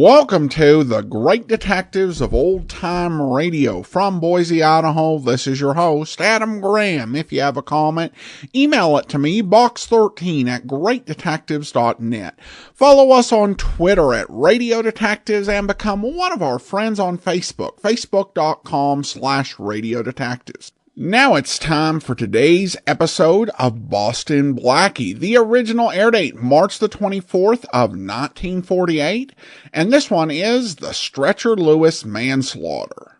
Welcome to the Great Detectives of Old Time Radio. From Boise, Idaho, this is your host, Adam Graham. If you have a comment, email it to me, box13@greatdetectives.net. Follow us on Twitter at Radio Detectives and become one of our friends on Facebook, facebook.com/Radio Detectives. Now it's time for today's episode of Boston Blackie. The original air date, March the 24th of 1948. And this one is the Stretcher Lewis Manslaughter.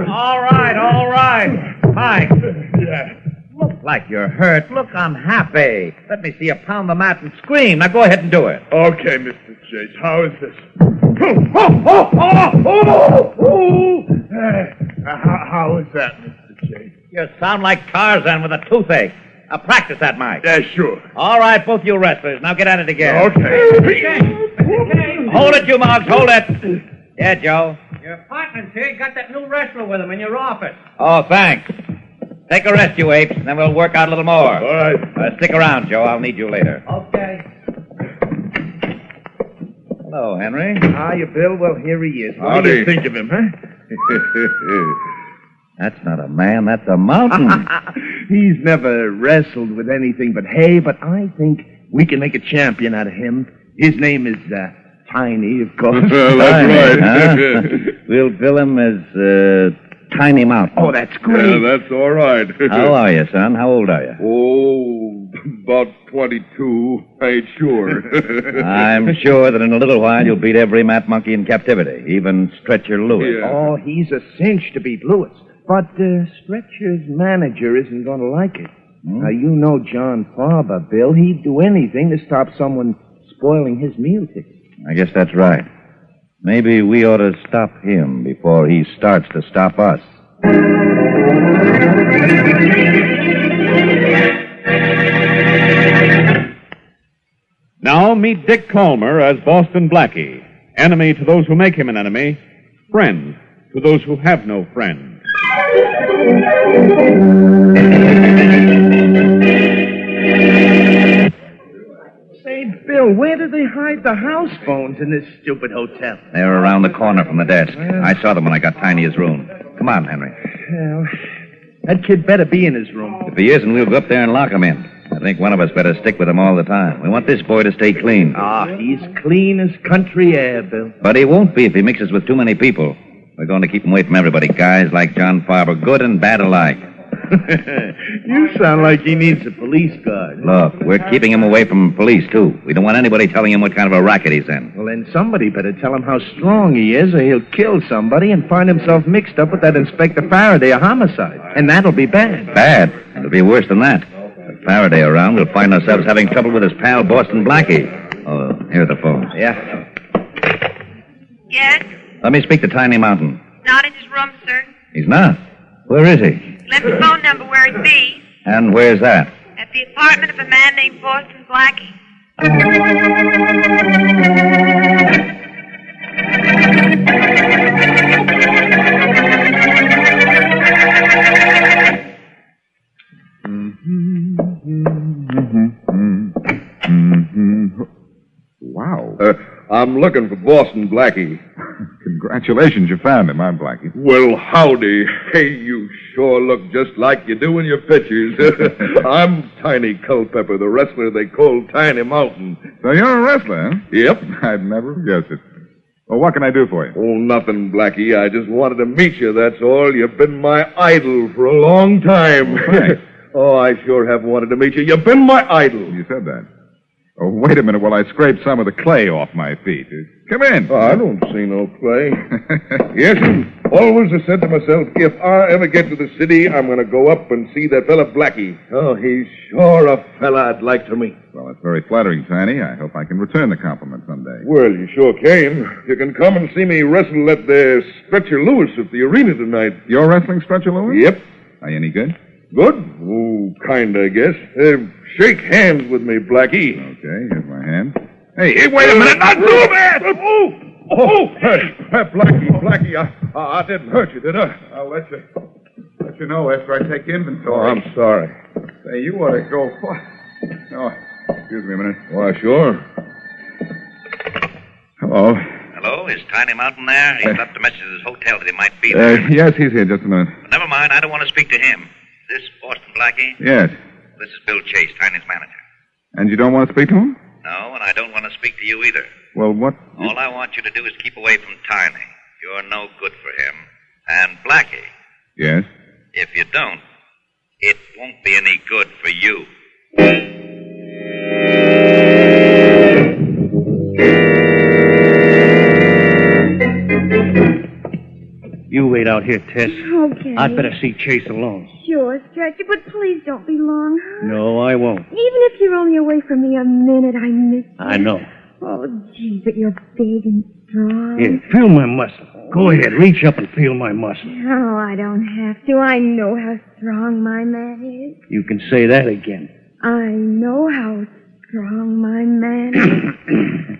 All right. Mike. Yeah. Look like you're hurt. Look, I'm happy. Let me see you pound the mat and scream. Now go ahead and do it. Okay, Mr. Chase. How is this? How is that, Mr. Chase? You sound like Tarzan with a toothache. Now practice that, Mike. Yeah, sure. All right, both you wrestlers. Now get at it again. Okay. Hold it, you mugs. Hold it. Yeah, Joe. Your partner's here. You got that new wrestler with him in your office. Oh, thanks. Take a rest, you apes, and then we'll work out a little more. All right. Stick around, Joe. I'll need you later. Okay. Hello, Henry. Hiya, Bill. Well, here he is. What do Howdy. you think of him, huh? That's not a man. That's a mountain. He's never wrestled with anything but hay, but I think we can make a champion out of him. His name is Tiny, of course. That's right. Huh? We'll bill him as Tiny Mountain. Oh, that's great. Yeah, that's all right. How are you, son? How old are you? Oh, about 22. I ain't sure. I'm sure that in a little while you'll beat every mat monkey in captivity, even Stretcher Lewis. Yeah. Oh, he's a cinch to beat Lewis. But Stretcher's manager isn't going to like it. Now, you know John Farber, Bill. He'd do anything to stop someone spoiling his meal ticket. I guess that's right. Maybe we ought to stop him before he starts to stop us. Now meet Dick Calmer as Boston Blackie. Enemy to those who make him an enemy. Friend to those who have no friend. Say, Bill, where do they hide the house phones in this stupid hotel? They're around the corner from the desk. I saw them when I got Tiny his room. Come on, Henry. Well, that kid better be in his room. If he isn't, we'll go up there and lock him in. I think one of us better stick with him all the time. We want this boy to stay clean. Ah, he's clean as country air, Bill. But he won't be if he mixes with too many people. We're going to keep him away from everybody. Guys like John Farber, good and bad alike. You sound like he needs a police guard. Look, we're keeping him away from police, too. We don't want anybody telling him what kind of a racket he's in. Well, then somebody better tell him how strong he is, or he'll kill somebody and find himself mixed up with that Inspector Faraday of homicide. And that'll be bad. Bad? It'll be worse than that. With Faraday around, we'll find ourselves having trouble with his pal, Boston Blackie. Oh, here are the phones. Yeah. Yes? Let me speak to Tiny Mountain. Not in his room, sir. He's not. Where is he? Left the phone number where he'd be. And where's that? At the apartment of a man named Boston Blackie. Wow. I'm looking for Boston Blackie. Congratulations, you found him, huh, Blackie? Well, howdy. Hey, you sure look just like you do in your pictures. I'm Tiny Culpepper, the wrestler they call Tiny Mountain. So you're a wrestler, huh? Yep. I'd never guessed it. Well, what can I do for you? Oh, nothing, Blackie. I just wanted to meet you, that's all. You've been my idol for a long time. Oh, thanks. Oh, I sure have wanted to meet you. You've been my idol. You said that. Oh, wait a minute while I scrape some of the clay off my feet. Come in. Oh, I don't see no clay. Yes, always I said to myself, if I ever get to the city, I'm going to go up and see that fella Blackie. Oh, he's sure a fella I'd like to meet. Well, that's very flattering, Tiny. I hope I can return the compliment someday. Well, you sure can. You can come and see me wrestle at the Stretcher Lewis at the arena tonight. You're wrestling Stretcher Lewis? Yep. Are you any good? Good? Oh, kinda, I guess. Shake hands with me, Blackie. Okay, here's my hand. Hey, wait a minute! Not too bad! Blackie, I didn't hurt you, did I? I'll let you know after I take inventory. Oh, I'm sorry. Say, you ought to go Oh, excuse me a minute. Why, sure. Hello. Hello, is Tiny Mountain there? He's left a message at his hotel that he might be there. Yes, he's here. Just a minute. But never mind, I don't want to speak to him. Is this Boston Blackie? Yes. This is Bill Chase, Tiny's manager. And you don't want to speak to him? No, and I don't want to speak to you either. Well, what? All I want you to do is keep away from Tiny. You're no good for him. And Blackie, Yes? if you don't, it won't be any good for you. You wait out here, Tess. Okay. I'd better see Chase alone. Sure, Stretcher, but please don't be long, huh? No, I won't. Even if you're only away from me a minute, I miss you. I know. Oh, gee, but you're big and strong. Here, feel my muscle. Go ahead, reach up and feel my muscle. Oh, I don't have to. I know how strong my man is. You can say that again. I know how strong my man is.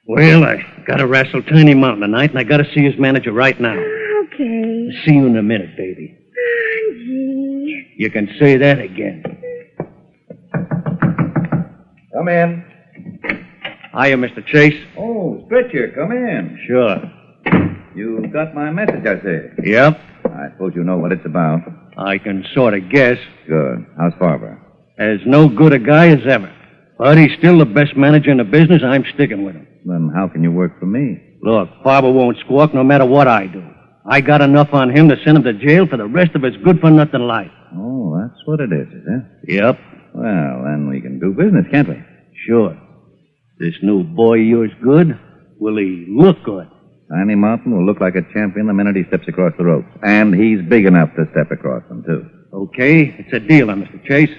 Well, I gotta wrestle Tiny Mountain tonight, and I gotta see his manager right now. Okay. See you in a minute, baby. Gee. You can say that again. Come in. Hiya, Mr. Chase. Oh, Stretcher, come in. Sure. You got my message, I say. Yep. I suppose you know what it's about. I can sort of guess. Good. How's Farber? As no good a guy as ever. But he's still the best manager in the business. I'm sticking with him. Then how can you work for me? Look, Farber won't squawk no matter what I do. I got enough on him to send him to jail for the rest of his good-for-nothing life. Oh, that's what it is it? Yep. Well, then we can do business, can't we? Sure. This new boy of yours good? Will he look good? Tiny Mountain will look like a champion the minute he steps across the ropes. And he's big enough to step across them, too. Okay, it's a deal, Mr. Chase.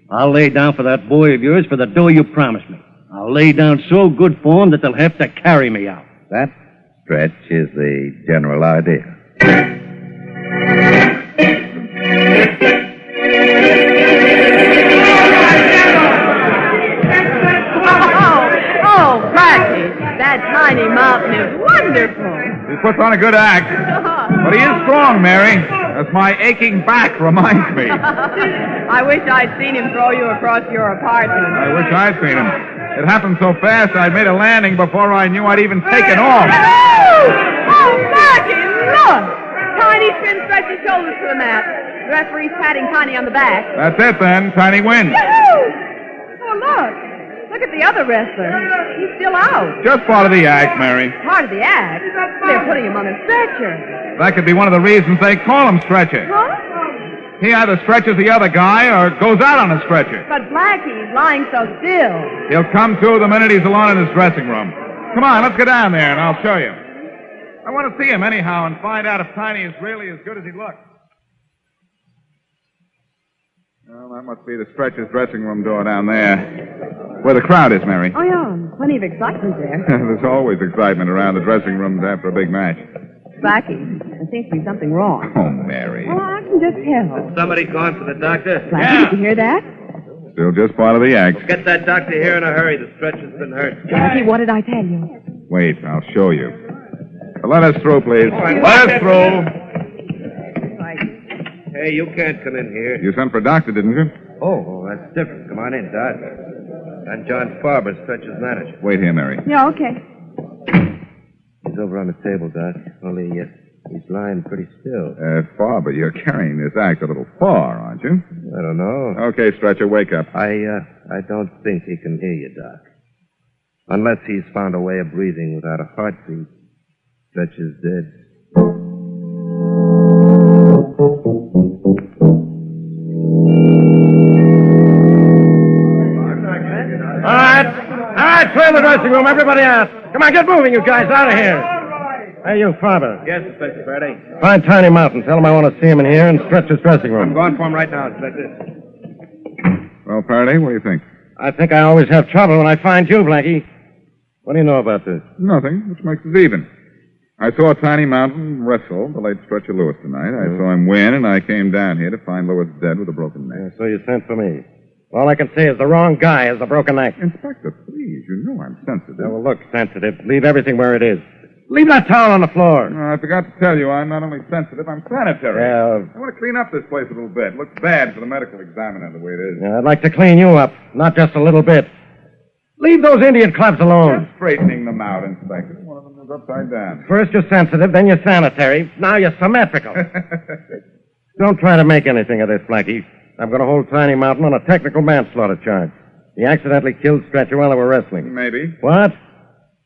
I'll lay down for that boy of yours for the dough you promised me. I'll lay down so good for him that they'll have to carry me out. That, Stretch, is the general idea. Oh, Blackie, that Tiny Mountain is wonderful. He puts on a good act. But he is strong, Mary. As my aching back reminds me. I wish I'd seen him throw you across your apartment. I wish I'd seen him. It happened so fast I made a landing before I knew I'd even taken off. Oh, Blackie, look! Tiny spins Stretch's shoulders to the mat. The referee's patting Tiny on the back. That's it, then. Tiny wins. Oh, look. Look at the other wrestler. He's still out. Just part of the act, Mary. Part of the act? They're putting him on a stretcher. That could be one of the reasons they call him Stretcher. Huh? He either stretches the other guy or goes out on a stretcher. But Blackie's lying so still. He'll come to the minute he's alone in his dressing room. Come on, let's go down there and I'll show you. I want to see him anyhow and find out if Tiny is really as good as he looks. Well, that must be the stretcher's dressing room door down there. Where the crowd is, Mary. Oh, yeah. Plenty of excitement there. There's always excitement around the dressing rooms after a big match. Blackie, there seems to be something wrong. Oh, Mary. Well, I can just tell. Somebody calling for the doctor? Blackie, did you hear that? Still just part of the act. Get that doctor here in a hurry. The stretcher's been hurt. Blackie, what did I tell you? Wait, I'll show you. Let us through, please. Let us through. Hey, you can't come in here. You sent for a doctor, didn't you? Oh, that's different. Come on in, Doc. I'm John Farber, Stretcher's manager. Wait here, Mary. Yeah, okay. He's over on the table, Doc. Only he's lying pretty still. Farber, you're carrying this act a little far, aren't you? I don't know. Okay, Stretcher, wake up. I don't think he can hear you, Doc. Unless he's found a way of breathing without a heartbeat. Stretcher's dead. All right, clear the dressing room. Everybody out. Come on, get moving, you guys. Out of here. Hey, you, Father. Yes, Inspector Faraday. Find Tiny Mountain. Tell him I want to see him in here and stretch his dressing room. I'm going for him right now, Inspector. Well, Faraday, what do you think? I think I always have trouble when I find you, Blackie. What do you know about this? Nothing, which makes it even. I saw Tiny Mountain wrestle the late Stretcher Lewis tonight. I saw him win, and I came down here to find Lewis dead with a broken neck. So you sent for me. All I can say is the wrong guy has the broken neck. Inspector, please, you know I'm sensitive. Well, look, sensitive. Leave everything where it is. Leave that towel on the floor. I forgot to tell you, I'm not only sensitive, I'm sanitary. Yeah. I want to clean up this place a little bit. It looks bad for the medical examiner the way it is. I'd like to clean you up, not just a little bit. Leave those Indian clubs alone. Just straightening them out, Inspector. One of them is upside down. First you're sensitive, then you're sanitary. Now you're symmetrical. Don't try to make anything of this, Blackie. I'm going to hold Tiny Mountain on a technical manslaughter charge. He accidentally killed Stretcher while they were wrestling. Maybe. What?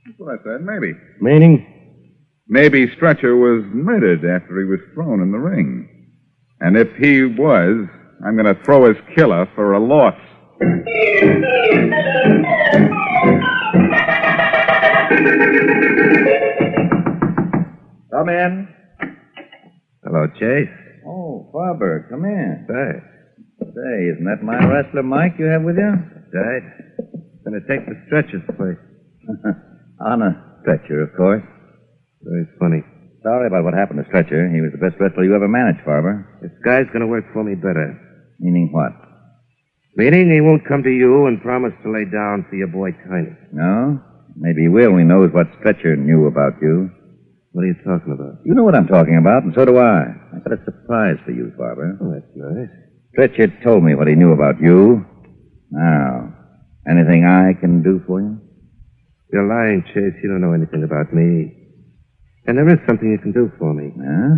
That's what I said, maybe. Meaning? Maybe Stretcher was murdered after he was thrown in the ring. And if he was, I'm going to throw his killer for a loss. Come in. Hello, Chase. Oh, Farber, come in. Say, Isn't that my wrestler Mike you have with you? right. Gonna take the Stretcher's place. On a stretcher, of course. Very funny. Sorry about what happened to Stretcher. He was the best wrestler you ever managed, Farber. This guy's gonna work for me better. Meaning what? Meaning he won't come to you and promise to lay down for your boy Tiny. No? Maybe he will when he knows what Stretcher knew about you. What are you talking about? You know what I'm talking about, and so do I. I've got a surprise for you, Farber. Oh, that's nice. Stretcher told me what he knew about you. Now, anything I can do for you? You're lying, Chase. You don't know anything about me. And there is something you can do for me. Huh?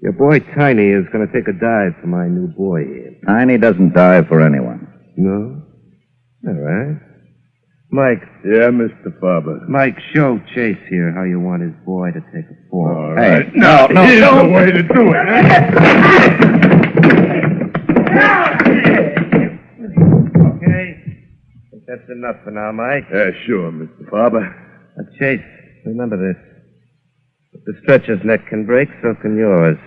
Your boy Tiny is going to take a dive for my new boy here. Tiny doesn't dive for anyone. No? All right. Mike. Yeah, Mr. Farber. Mike, show Chase here how you want his boy to take a fall. All Hey, right. no. Here's the way to do it. Okay. I think that's enough for now, Mike. Yeah, sure, Mr. Farber. Now, Chase, remember this. If the Stretcher's neck can break, so can yours.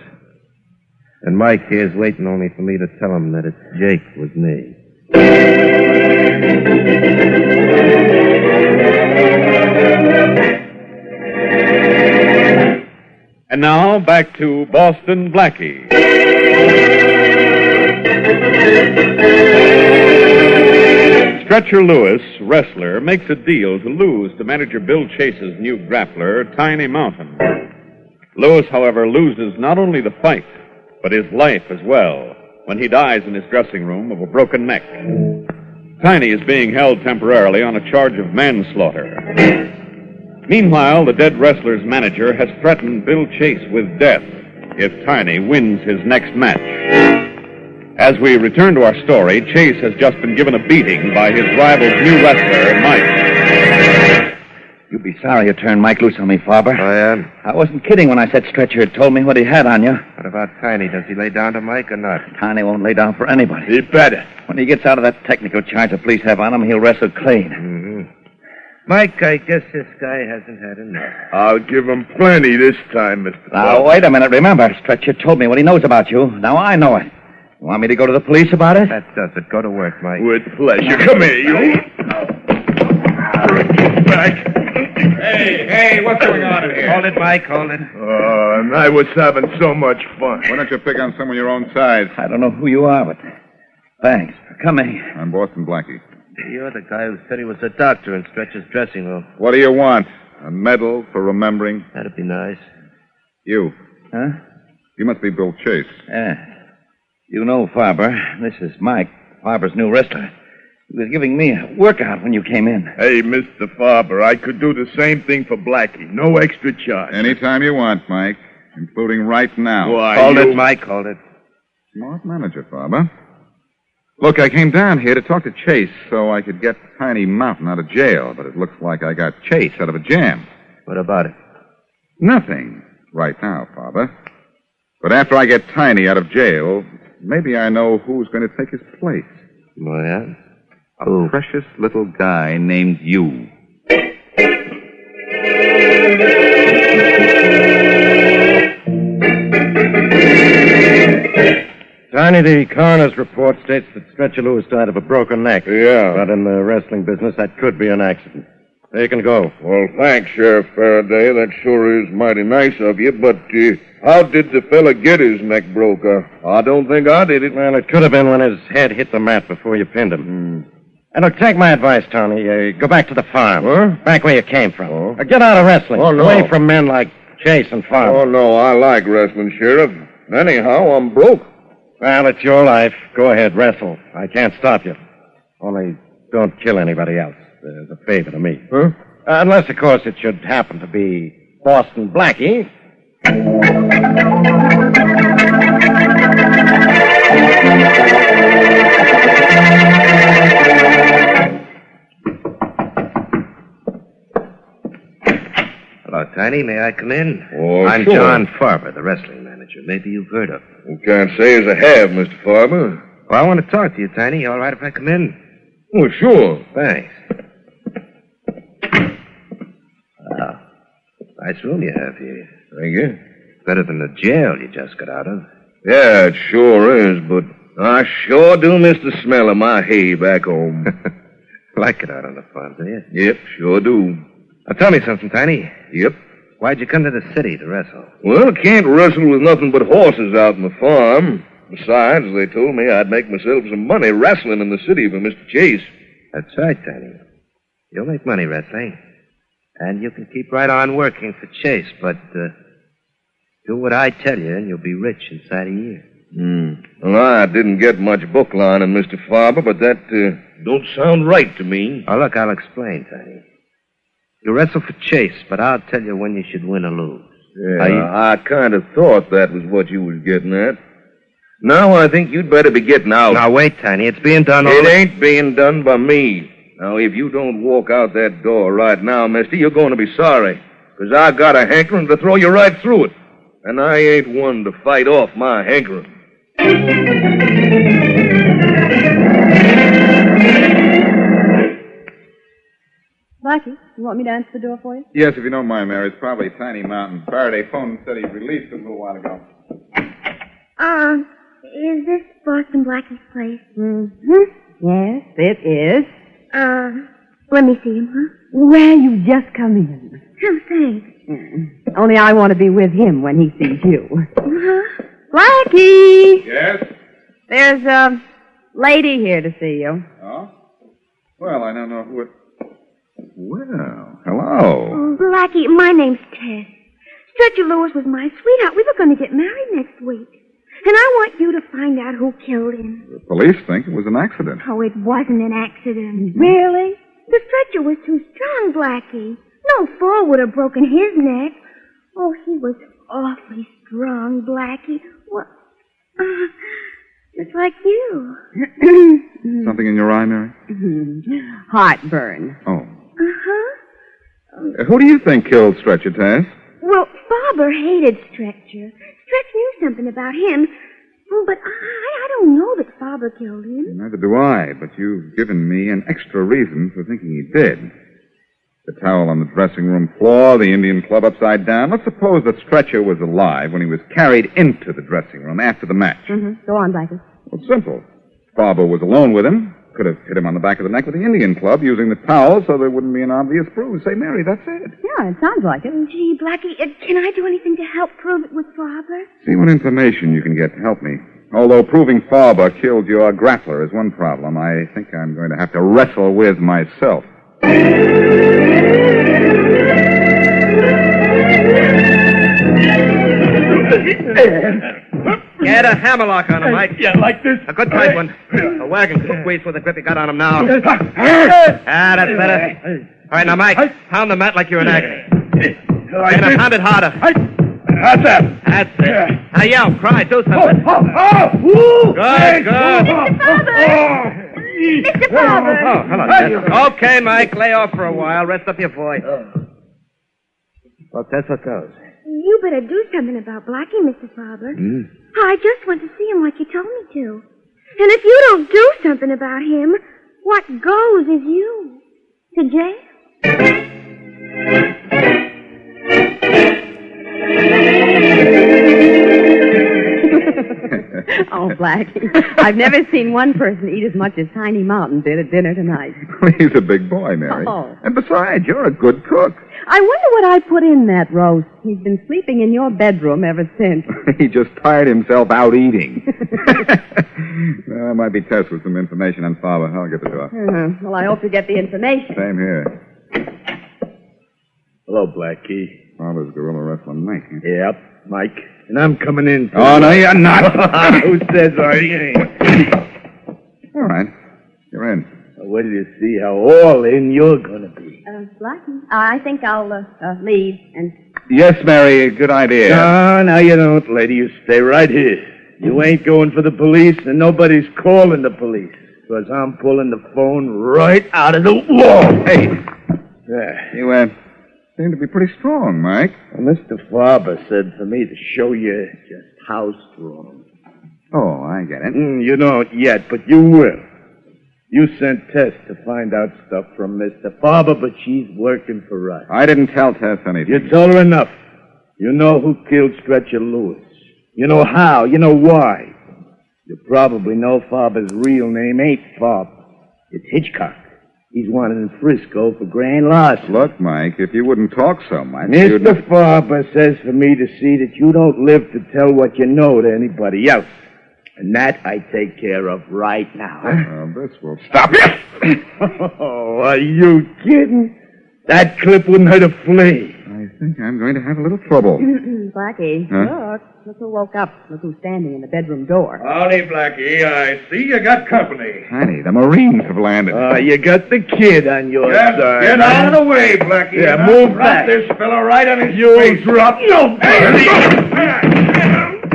And Mike here's waiting only for me to tell him that it's Jake with me. And now, back to Boston Blackie. Stretcher Lewis, wrestler, makes a deal to lose to manager Bill Chase's new grappler, Tiny Mountain. Lewis, however, loses not only the fight, but his life as well, when he dies in his dressing room of a broken neck. Tiny is being held temporarily on a charge of manslaughter. Meanwhile, the dead wrestler's manager has threatened Bill Chase with death if Tiny wins his next match. As we return to our story, Chase has just been given a beating by his rival's new wrestler, Mike. You'll be sorry you turned Mike loose on me, Farber. I am. I wasn't kidding when I said Stretcher had told me what he had on you. What about Tiny? Does he lay down to Mike or not? Tiny won't lay down for anybody. He better. When he gets out of that technical charge the police have on him, he'll wrestle clean. Mm-hmm. Mike, I guess this guy hasn't had enough. I'll give him plenty this time, Mr. Now, Farber. wait a minute. Remember, Stretcher told me what he knows about you. Now I know it. You want me to go to the police about it? That does it. Go to work, Mike. With pleasure. Come here, you. Back. Hey, what's going on in here? Hold it, Mike. Hold it. Oh, and I was having so much fun. Why don't you pick on someone your own size? I don't know who you are, but thanks for coming. I'm Boston Blackie. You're the guy who said he was a doctor in Stretcher's dressing room. What do you want? A medal for remembering? That'd be nice. You. Huh? You must be Bill Chase. Yeah. You know Farber. This is Mike, Farber's new wrestler. He was giving me a workout when you came in. Hey, Mr. Farber, I could do the same thing for Blackie. No extra charge. Anytime you want, Mike, including right now. Why, Hold you... it, Mike. Hold it. Smart manager, Farber. Look, I came down here to talk to Chase so I could get Tiny Mountain out of jail, but it looks like I got Chase out of a jam. What about it? Nothing right now, Farber. But after I get Tiny out of jail, maybe I know who's going to take his place. Oh, yeah? A precious little guy named you. Tiny, the coroner's report states that Stretcher Lewis died of a broken neck. Yeah. But in the wrestling business, that could be an accident. They can go. Well, thanks, Sheriff Faraday. That sure is mighty nice of you, but how did the fella get his neck broke? I don't think I did it. Well, it could have been when his head hit the mat before you pinned him. And look, take my advice, Tony. Go back to the farm. Huh? Back where you came from. Oh. Get out of wrestling. Oh, no. Away from men like Chase and Farmer. Oh, no, I like wrestling, Sheriff. Anyhow, I'm broke. Well, it's your life. Go ahead, wrestle. I can't stop you. Only don't kill anybody else. As a favor to me. Huh? Unless, of course, it should happen to be Boston Blackie. Hello, Tiny. May I come in? Oh, I'm sure. John Farber, the wrestling manager. Maybe you've heard of him. Can't say as I have, Mr. Farmer. Well, I want to talk to you, Tiny. All right if I come in? Oh, sure. Thanks. Wow. Nice room you have here. Thank you. Better than the jail you just got out of. Yeah, it sure is, but I sure do miss the smell of my hay back home. Like it out on the farm, do you? Yep, sure do. Now, tell me something, Tiny. Yep. Why'd you come to the city to wrestle? Well, can't wrestle with nothing but horses out on the farm. Besides, they told me I'd make myself some money wrestling in the city for Mr. Chase. That's right, Tiny. You'll make money wrestling. And you can keep right on working for Chase, but do what I tell you, and you'll be rich inside a year. Well, I didn't get much book lining, Mr. Farber, but that don't sound right to me. Oh, look, I'll explain, Tiny. You wrestle for Chase, but I'll tell you when you should win or lose. Yeah, I kind of thought that was what you was getting at. Now I think you'd better be getting out. Now, wait, Tiny. It's being done It ain't being done by me. Now, if you don't walk out that door right now, mister, you're going to be sorry. Because I got a hankering to throw you right through it. And I ain't one to fight off my hankering. Blackie, you want me to answer the door for you? Yes, if you don't mind, Mary. It's probably Tiny Mountain. Faraday phoned and said he released him a little while ago. Is this Boston Blackie's place? Mm-hmm. Yes, it is. Let me see him, huh? Well, you just come in. Oh, thanks. Only I want to be with him when he sees you. Uh-huh. Blackie! Yes? There's a lady here to see you. Oh? Well, I don't know who it... Well, hello. Oh, Blackie, my name's Tess. Stretcher Lewis was my sweetheart. We were going to get married next week. And I want you to find out who killed him. The police think it was an accident. Oh, it wasn't an accident. Really? The stretcher was too strong, Blackie. No fall would have broken his neck. Oh, he was awfully strong, Blackie. What? Just like you. Something in your eye, Mary? Heartburn. Oh. Uh-huh. Who do you think killed Stretcher, Tess? Well, Farber hated Stretcher. Stretch knew something about him. Oh, but I don't know that Farber killed him. Neither do I, but you've given me an extra reason for thinking he did. The towel on the dressing room floor, the Indian club upside down. Let's suppose that Stretcher was alive when he was carried into the dressing room after the match. Mm-hmm. Go on, Blackie. Well, it's simple. Farber was alone with him. Could have hit him on the back of the neck with the Indian club using the towel so there wouldn't be an obvious bruise. Say, Mary, that's it. Yeah, it sounds like it. Gee, Blackie, can I do anything to help prove it was Farber? See what information you can get to help me. Although proving Farber killed your grappler is one problem, I think I'm going to have to wrestle with myself. Get a hammerlock on him, Mike. Yeah, like this. A good tight one. A wagon could squeeze with the grip you got on him now. That's better. All right, now, Mike, pound the mat like you're in agony. Like Now, pound it harder. How's that? That's it. Now, yell, cry, do something. Good, good. Mr. Farber! Oh, hello, Tess. Okay, Mike, lay off for a while. Rest up your voice. Well, Tess, what goes? You better do something about Blackie, Mr. Farber. I just want to see him like you told me to. And if you don't do something about him, what goes is you. To jail. Oh, Blackie, I've never seen one person eat as much as Tiny Mountain did at dinner tonight. He's a big boy, Mary. Oh. And besides, you're a good cook. I wonder what I put in that roast. He's been sleeping in your bedroom ever since. He just tired himself out eating. Well, I might be Tess with some information on Father. I'll get the door. Well, I hope you get the information. Same here. Hello, Blackie. Father's gorilla wrestler Mike. Huh? Yep, Mike. And I'm coming in. Oh, no, you're not. Who says I ain't? All right. You're in. Wait till you see how all in you're going to be. Blackie, I think I'll leave and... Yes, Mary, good idea. No, you don't, lady. You stay right here. You ain't going for the police, and nobody's calling the police. Because I'm pulling the phone right out of the wall. Hey. Yeah. You, seem to be pretty strong, Mike. Well, Mr. Farber said for me to show you just how strong. Oh, I get it. You don't yet, but you will. You sent Tess to find out stuff from Mr. Farber, but she's working for us. I didn't tell Tess anything. You told her enough. You know who killed Stretcher Lewis. You know how. You know why. You probably know Farber's real name ain't Farber. It's Hitchcock. He's wanted in Frisco for grand larceny. Look, Mike, if you wouldn't talk so much, Mr. Farber says for me to see that you don't live to tell what you know to anybody else. And that I take care of right now. This will stop it. Oh, are you kidding? That clip wouldn't hurt a flea. I think I'm going to have a little trouble. Blackie, look who woke up. Look who's standing in the bedroom door. Howdy, Blackie. I see you got company. Honey, the Marines have landed. You got the kid on your Just side. get out of the way, Blackie. Yeah, and move I'll back. drop this fella right on his You face. drop no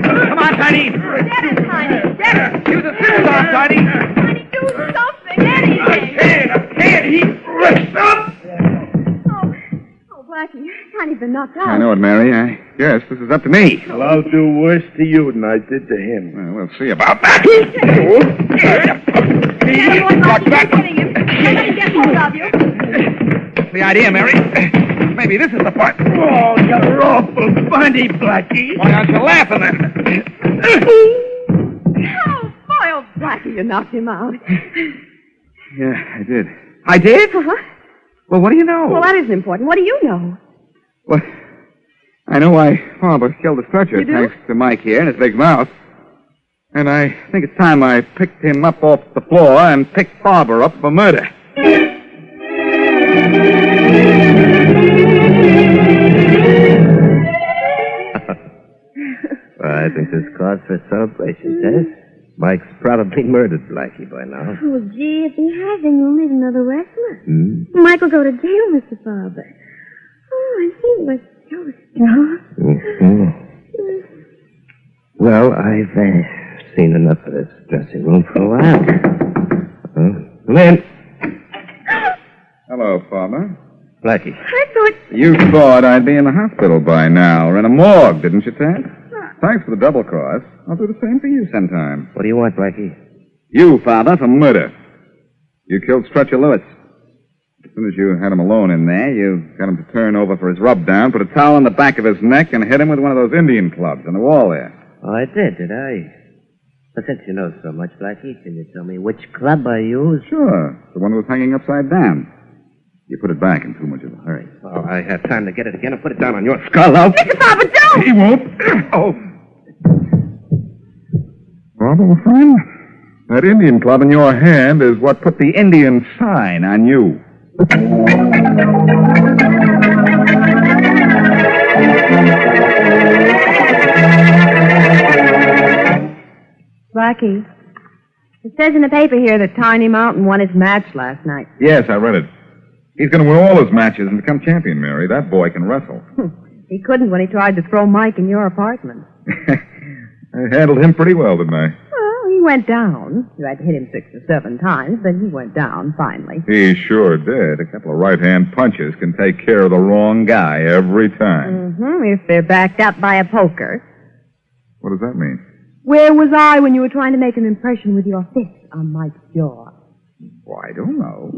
Come on, Tiny. Get him, Tiny. Get him. Use a scissors arm, Tiny. Tiny, do something, anything. I can't. He ripped up. Oh, Blackie, Tiny's been knocked out. I know it, Mary. I guess this is up to me. Well, I'll do worse to you than I did to him. Well, we'll see about that. Getting him. Somebody get hold of you. The idea, Mary. Maybe this is the part. Oh, you're awful funny, Blackie. Why aren't you laughing then? Oh, boy, oh, Blackie, you knocked him out. Yeah, I did. I did? Uh-huh. Well, what do you know? Well, that isn't important. What do you know? Well, I know why Farber killed the Stretcher, You do? thanks to Mike here and his big mouth. And I think it's time I picked him up off the floor and picked Farber up for murder. Well, I think there's cause for celebration, Tess. Mike's probably murdered Blackie by now. Oh, gee, if he hasn't, you'll need another wrestler. Mike will go to jail, Mr. Farber. Oh, and he was so strong. Well, I've seen enough of this dressing room for a while. Come in. Hello, Farber. Blackie. I thought... You thought I'd be in the hospital by now, or in a morgue, didn't you, Ted? Thanks for the double cross. I'll do the same for you sometime. What do you want, Blackie? You, Father, for murder. You killed Stretcher Lewis. As soon as you had him alone in there, you got him to turn over for his rub-down, put a towel on the back of his neck, and hit him with one of those Indian clubs on the wall there. Oh, I did I? Well, since you know so much, Blackie, can you tell me which club I used? Sure. The one that was hanging upside down. You put it back in too much of a hurry. Oh, I have time to get it again and put it down on your skull, now. Mr. Farber, don't! He won't. Oh. Farber, my friend, that Indian club in your hand is what put the Indian sign on you. Blackie, it says in the paper here that Tiny Mountain won his match last night. Yes, I read it. He's going to win all his matches and become champion, Mary. That boy can wrestle. He couldn't when he tried to throw Mike in your apartment. I handled him pretty well, didn't I? Well, he went down. You had to hit him 6 or 7 times, but he went down finally. He sure did. A couple of right-hand punches can take care of the wrong guy every time. If they're backed up by a poker. What does that mean? Where was I when you were trying to make an impression with your fist on Mike's jaw? Well, I don't know.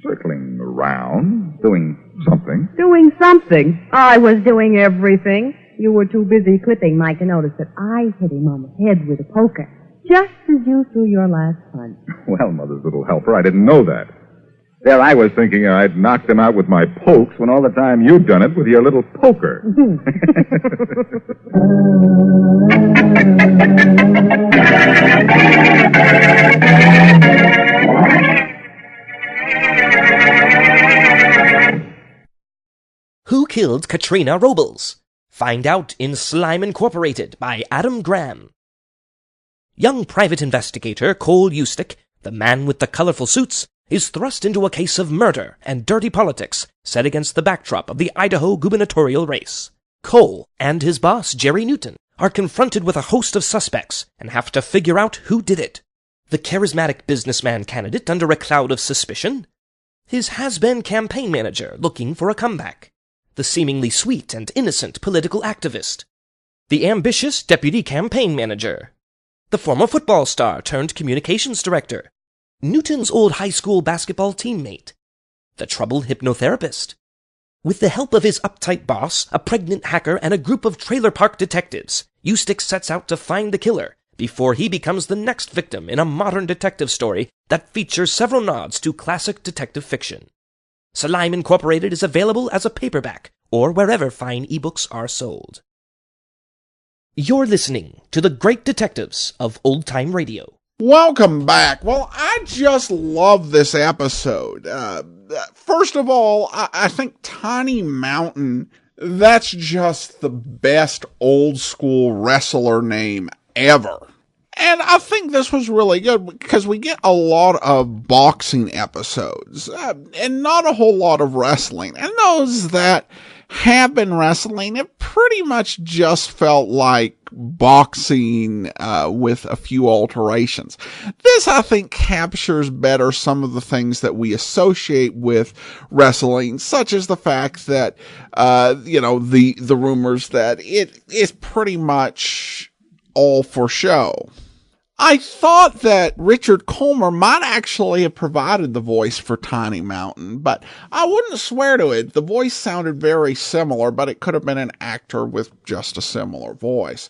Circling around, doing something. Doing something. I was doing everything. You were too busy clipping Mike to notice that I hit him on the head with a poker, just as you threw your last punch. Well, Mother's little helper, I didn't know that. There I was thinking I'd knocked him out with my pokes when all the time you'd done it with your little poker. Who Killed Katrina Robles? Find out in Slime Incorporated by Adam Graham. Young private investigator Cole Eustick, the man with the colorful suits, is thrust into a case of murder and dirty politics set against the backdrop of the Idaho gubernatorial race. Cole and his boss, Jerry Newton, are confronted with a host of suspects and have to figure out who did it. The charismatic businessman candidate under a cloud of suspicion? His has-been campaign manager looking for a comeback? The seemingly sweet and innocent political activist? The ambitious deputy campaign manager? The former football star turned communications director? Newton's old high school basketball teammate? The troubled hypnotherapist? With the help of his uptight boss, a pregnant hacker, and a group of trailer park detectives, Eustick sets out to find the killer before he becomes the next victim in a modern detective story that features several nods to classic detective fiction. Slime Incorporated is available as a paperback or wherever fine ebooks are sold. You're listening to The Great Detectives of Old Time Radio. Welcome back. Well, I just love this episode. First of all, I think Tiny Mountain, that's just the best old school wrestler name ever. And I think this was really good because we get a lot of boxing episodes and not a whole lot of wrestling. And those that have been wrestling, it pretty much just felt like boxing with a few alterations. This, I think, captures better some of the things that we associate with wrestling, such as the fact that, the rumors that it is pretty much all for show. I thought that Richard Colmer might actually have provided the voice for Tiny Mountain, but I wouldn't swear to it. The voice sounded very similar, but it could have been an actor with just a similar voice.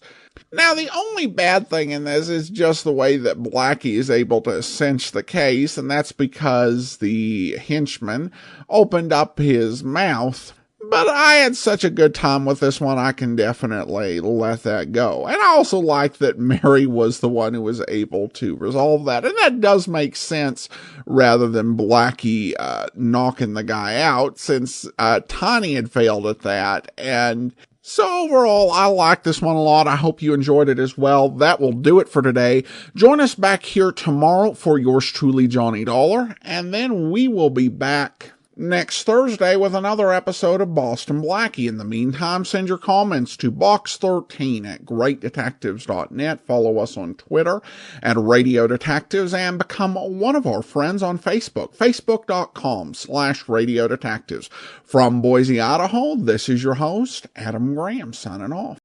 Now, the only bad thing in this is just the way that Blackie is able to cinch the case, and that's because the henchman opened up his mouth. But I had such a good time with this one, I can definitely let that go. And I also like that Mary was the one who was able to resolve that. And that does make sense rather than Blackie knocking the guy out, since Tiny had failed at that. And so overall, I like this one a lot. I hope you enjoyed it as well. That will do it for today. Join us back here tomorrow for yours truly, Johnny Dollar. And then we will be back next Thursday with another episode of Boston Blackie. In the meantime, send your comments to box13@greatdetectives.net. Follow us on Twitter at Radio Detectives and become one of our friends on Facebook, facebook.com/Radio Detectives. From Boise, Idaho, this is your host, Adam Graham, signing off.